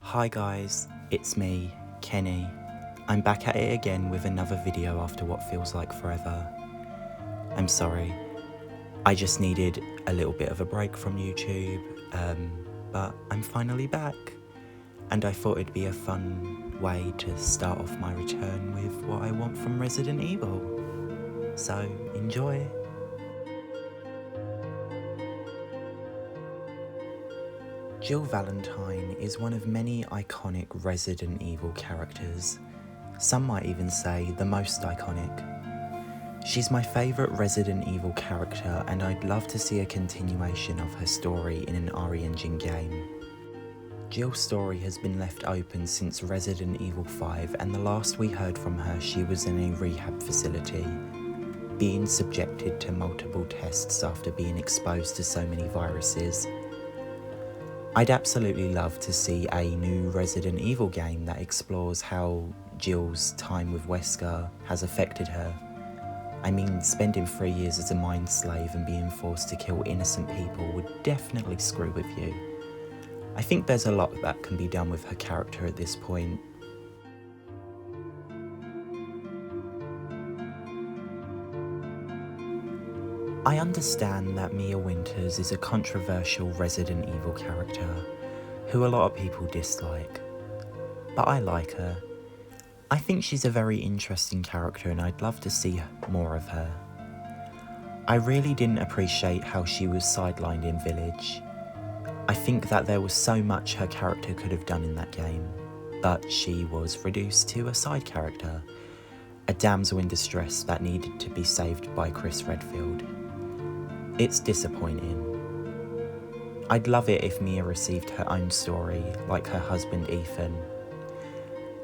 Hi guys, it's me, Kenny. I'm back at it again with another video after what feels like forever. I'm sorry, I just needed a little bit of a break from YouTube, but I'm finally back. And I thought it'd be a fun way to start off my return with what I want from Resident Evil. So, enjoy. Jill Valentine is one of many iconic Resident Evil characters. Some might even say the most iconic. She's my favourite Resident Evil character, and I'd love to see a continuation of her story in an RE Engine game. Jill's story has been left open since Resident Evil 5, and the last we heard from her, she was in a rehab facility, being subjected to multiple tests after being exposed to so many viruses. I'd absolutely love to see a new Resident Evil game that explores how Jill's time with Wesker has affected her. I mean, spending 3 years as a mind slave and being forced to kill innocent people would definitely screw with you. I think there's a lot that can be done with her character at this point. I understand that Mia Winters is a controversial Resident Evil character who a lot of people dislike, but I like her. I think she's a very interesting character and I'd love to see more of her. I really didn't appreciate how she was sidelined in Village. I think that there was so much her character could have done in that game, but she was reduced to a side character, a damsel in distress that needed to be saved by Chris Redfield. It's disappointing. I'd love it if Mia received her own story, like her husband Ethan.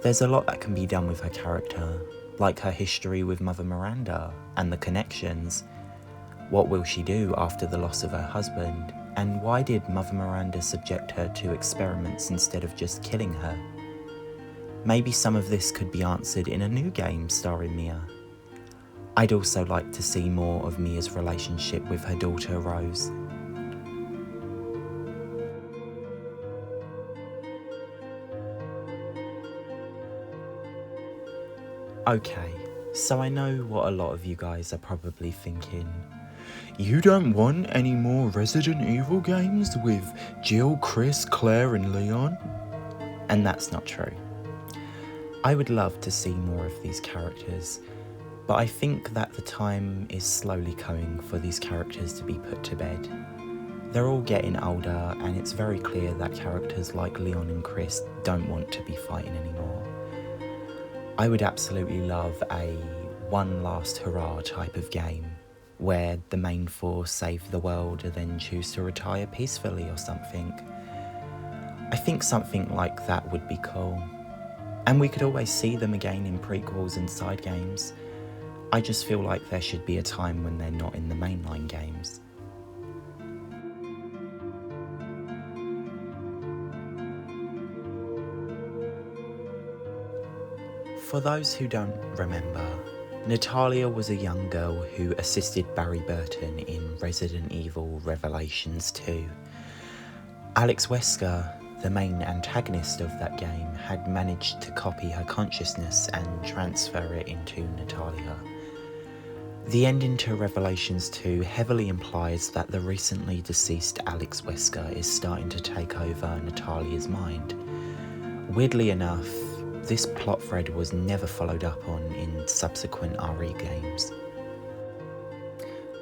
There's a lot that can be done with her character, like her history with Mother Miranda and the connections. What will she do after the loss of her husband? And why did Mother Miranda subject her to experiments instead of just killing her? Maybe some of this could be answered in a new game starring Mia. I'd also like to see more of Mia's relationship with her daughter Rose. Okay, so I know what a lot of you guys are probably thinking. You don't want any more Resident Evil games with Jill, Chris, Claire and Leon? And that's not true. I would love to see more of these characters, but I think that the time is slowly coming for these characters to be put to bed. They're all getting older and it's very clear that characters like Leon and Chris don't want to be fighting anymore. I would absolutely love a one last hurrah type of game where the main four save the world and then choose to retire peacefully or something. I think something like that would be cool. And we could always see them again in prequels and side games. I just feel like there should be a time when they're not in the mainline games. For those who don't remember, Natalia was a young girl who assisted Barry Burton in Resident Evil Revelations 2. Alex Wesker, the main antagonist of that game, had managed to copy her consciousness and transfer it into Natalia. The ending to Revelations 2 heavily implies that the recently deceased Alex Wesker is starting to take over Natalia's mind. Weirdly enough, this plot thread was never followed up on in subsequent RE games.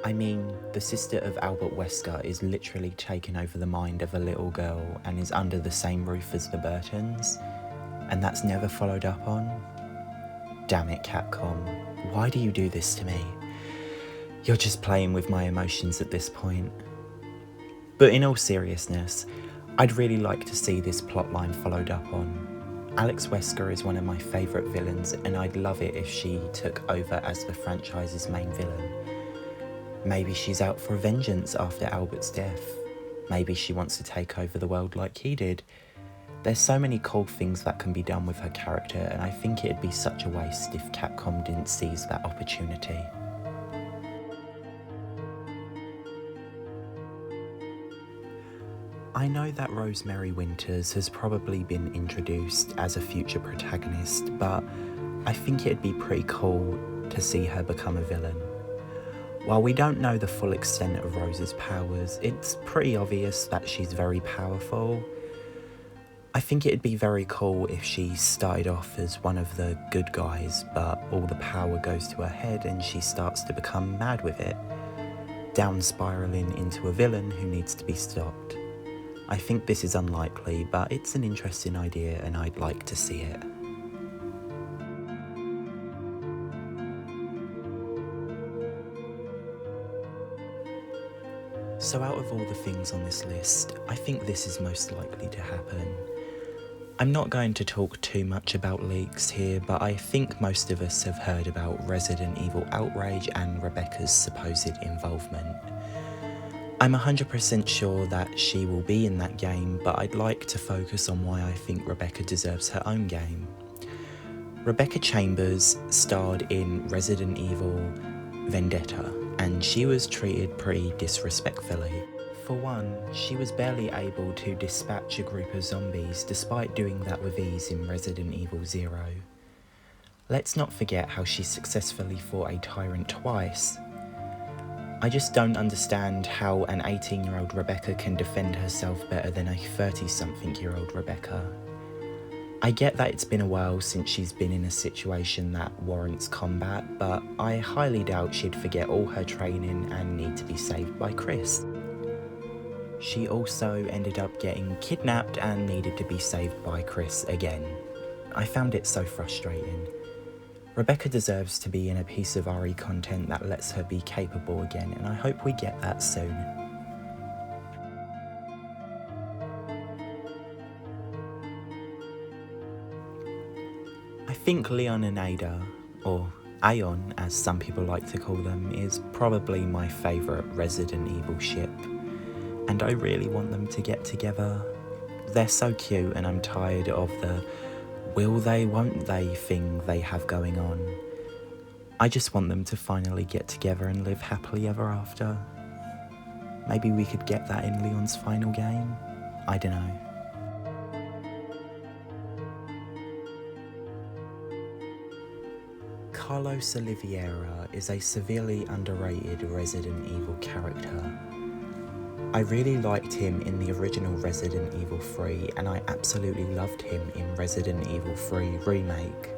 I mean, the sister of Albert Wesker is literally taking over the mind of a little girl and is under the same roof as the Burtons, and that's never followed up on? Damn it, Capcom. Why do you do this to me? You're just playing with my emotions at this point. But in all seriousness, I'd really like to see this plotline followed up on. Alex Wesker is one of my favourite villains, and I'd love it if she took over as the franchise's main villain. Maybe she's out for vengeance after Albert's death. Maybe she wants to take over the world like he did. There's so many cool things that can be done with her character, and I think it'd be such a waste if Capcom didn't seize that opportunity. I know that Rosemary Winters has probably been introduced as a future protagonist, but I think it'd be pretty cool to see her become a villain. While we don't know the full extent of Rose's powers, it's pretty obvious that she's very powerful. I think it'd be very cool if she started off as one of the good guys, but all the power goes to her head and she starts to become mad with it, down spiraling into a villain who needs to be stopped. I think this is unlikely, but it's an interesting idea and I'd like to see it. So out of all the things on this list, I think this is most likely to happen. I'm not going to talk too much about leaks here, but I think most of us have heard about Resident Evil Outrage and Rebecca's supposed involvement. I'm 100% sure that she will be in that game, but I'd like to focus on why I think Rebecca deserves her own game. Rebecca Chambers starred in Resident Evil Vendetta, and she was treated pretty disrespectfully. For one, she was barely able to dispatch a group of zombies despite doing that with ease in Resident Evil 0. Let's not forget how she successfully fought a tyrant twice. I just don't understand how an 18-year-old Rebecca can defend herself better than a 30-something-year-old Rebecca. I get that it's been a while since she's been in a situation that warrants combat, but I highly doubt she'd forget all her training and need to be saved by Chris. She also ended up getting kidnapped and needed to be saved by Chris again. I found it so frustrating. Rebecca deserves to be in a piece of RE content that lets her be capable again, and I hope we get that soon. I think Leon and Ada, or Aeon as some people like to call them, is probably my favourite Resident Evil ship. And I really want them to get together. They're so cute and I'm tired of the will they, won't they thing they have going on. I just want them to finally get together and live happily ever after. Maybe we could get that in Leon's final game? I don't know. Carlos Oliveira is a severely underrated Resident Evil character. I really liked him in the original Resident Evil 3 and I absolutely loved him in Resident Evil 3 Remake.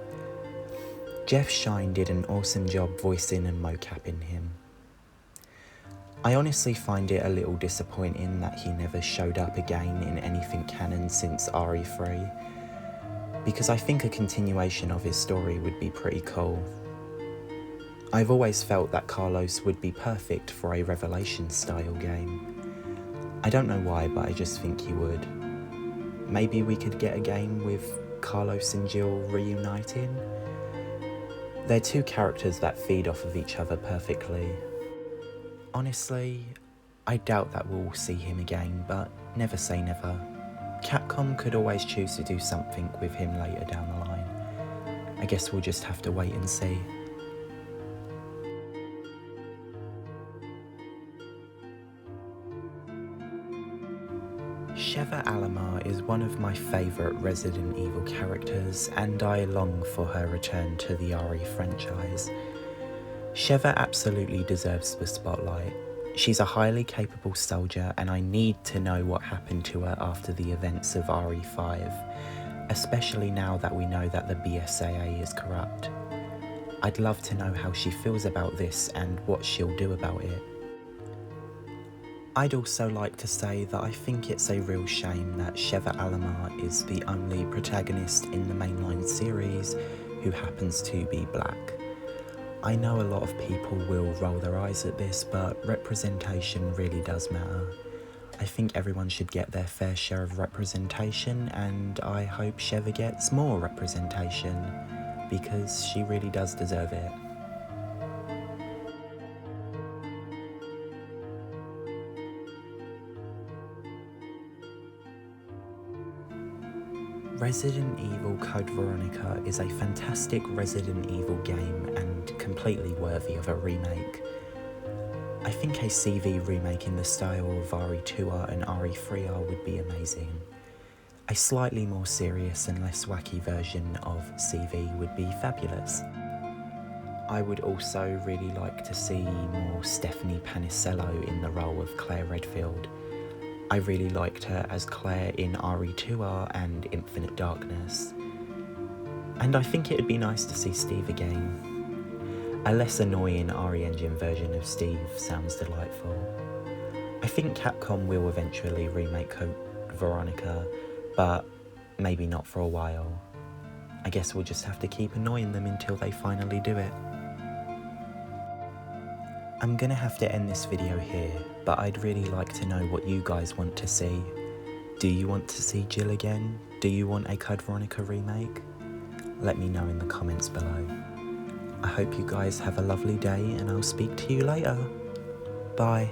Jeff Shine did an awesome job voicing and mocapping him. I honestly find it a little disappointing that he never showed up again in anything canon since RE3, because I think a continuation of his story would be pretty cool. I've always felt that Carlos would be perfect for a Revelations style game. I don't know why, but I just think he would. Maybe we could get a game with Carlos and Jill reuniting? They're two characters that feed off of each other perfectly. Honestly, I doubt that we'll see him again, but never say never. Capcom could always choose to do something with him later down the line. I guess we'll just have to wait and see. Sheva Alomar is one of my favourite Resident Evil characters, and I long for her return to the RE franchise. Sheva absolutely deserves the spotlight. She's a highly capable soldier, and I need to know what happened to her after the events of RE5, especially now that we know that the BSAA is corrupt. I'd love to know how she feels about this and what she'll do about it. I'd also like to say that I think it's a real shame that Sheva Alomar is the only protagonist in the mainline series who happens to be black. I know a lot of people will roll their eyes at this, but representation really does matter. I think everyone should get their fair share of representation, and I hope Sheva gets more representation, because she really does deserve it. Resident Evil Code Veronica is a fantastic Resident Evil game and completely worthy of a remake. I think a CV remake in the style of RE2R and RE3R would be amazing. A slightly more serious and less wacky version of CV would be fabulous. I would also really like to see more Stephanie Panisello in the role of Claire Redfield. I really liked her as Claire in RE2R and Infinite Darkness. And I think it'd be nice to see Steve again. A less annoying RE Engine version of Steve sounds delightful. I think Capcom will eventually remake Code Veronica, but maybe not for a while. I guess we'll just have to keep annoying them until they finally do it. I'm gonna have to end this video here, but I'd really like to know what you guys want to see. Do you want to see Jill again? Do you want a Code Veronica remake? Let me know in the comments below. I hope you guys have a lovely day and I'll speak to you later. Bye.